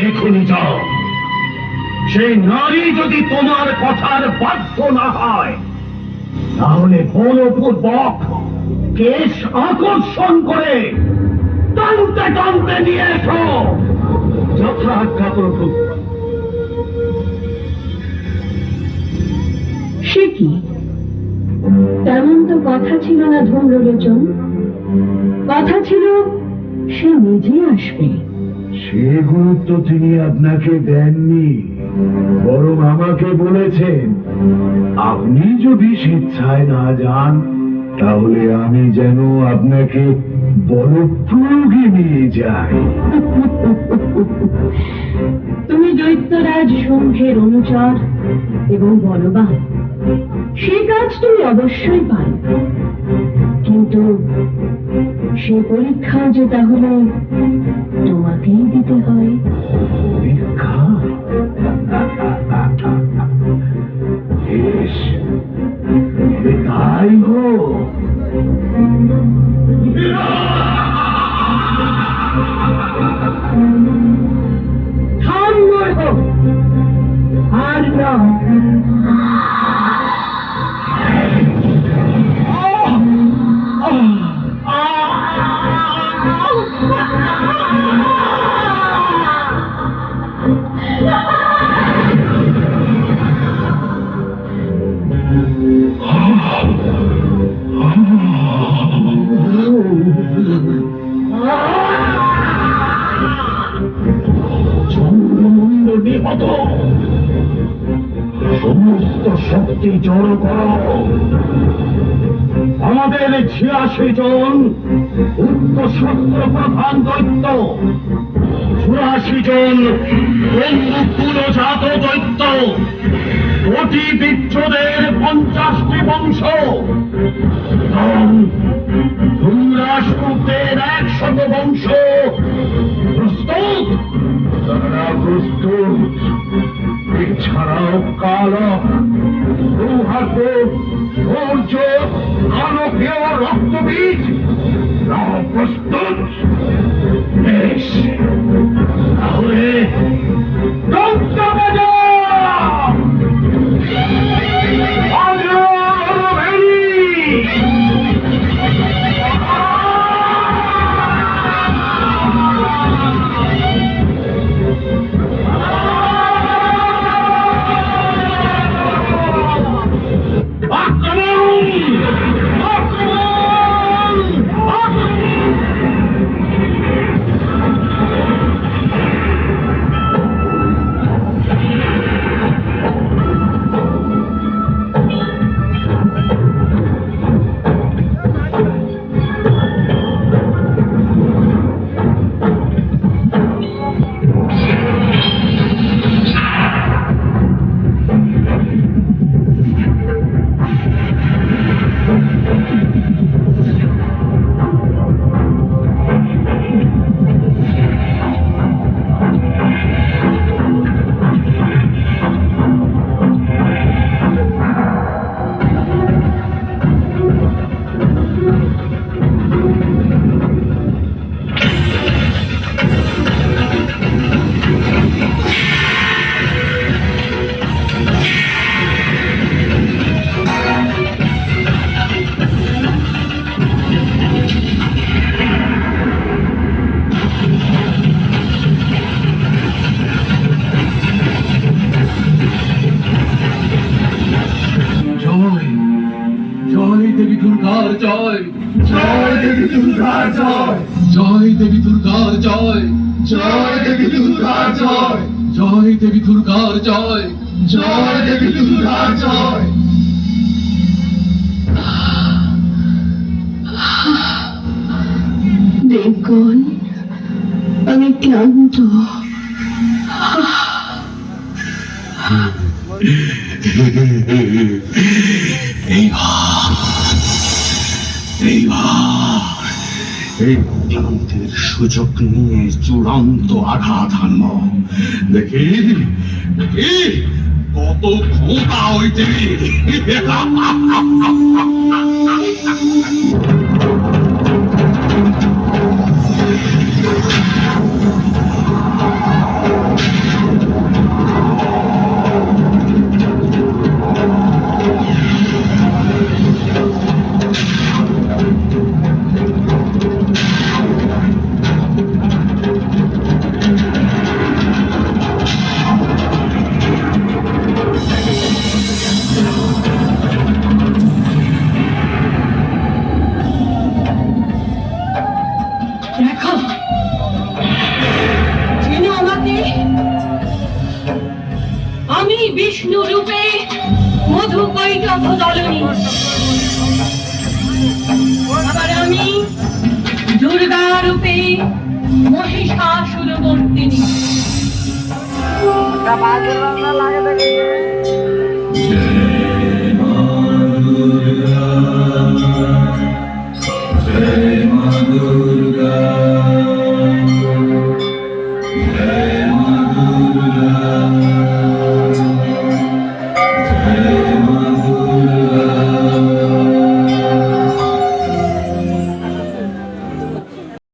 এখনই যাও। সেই নারী যদি তোমার কথার বাধ্য না হয়, তাহলে বলপূর্বক কেশ আকর্ষণ করে টানতে টানতে নিয়ে এসো। যথা আজ্ঞা প্রভু। সে কি? তেমন তো কথা ছিল না ধূম্রলোচন। কথা ছিল সে নিজে আসবে। সে গুরুত্ব তিনি আপনাকে দেননি, বরং আমাকে বলেছেন আপনি যদি স্বেচ্ছায় না যান তাহলে আমি যেন আপনাকে বলপ্রয়োগে নিয়ে যাই। তুমি দৈত্যরাজ শুম্ভের অনুচর এবং বলবান, সে কাজ তুমি অবশ্যই পারবে, কিন্তু সে পরীক্ষা যে তাহলে তোমাকেই দিতে হয়। পরীক্ষা? বেশ, তবে তাই হোক। আর না, চন্দ্রমুণ্ড নিহত, সমস্ত শক্তি জড়ো করো। আমাদের ৮৬ জন উচ্চশস্ত্র প্রধান দৈত্য, ৮৪ জন বন্ধুকুলজাত দৈত্য, কোটি বিচ্ছদের ৫০টি বংশ এবং ধূম্রাসপুরদের ১০০ বংশ প্রস্তুত। তারা প্রস্তুত। এছাড়াও কালক, সৌভাগ্য, সূর্য, আলোকীয় রক্তবীজ প্রস্তুত। বেশ, তাহলে দুর্গার জয়, জয় দেবী দুর্গার জয়, জয় দেবী দুর্গার জয়, জয় দেবী দুর্গার জয়, জয় দেবী দুর্গার জয়, জয় দেবী দুর্গার জয়। দেবগণ, আমি ক্লান্ত। এই ক্লান্তির সুযোগ নিয়ে চূড়ান্ত আঘাত হানব। দেখি দেখি কত ক্ষমতা হইতে। বিষ্ণু রূপে মধু কৈটভ দলনী, আবার আমি দুর্গা রূপে মহিষাসুর মর্দিনী। জয় মা দুর্গা।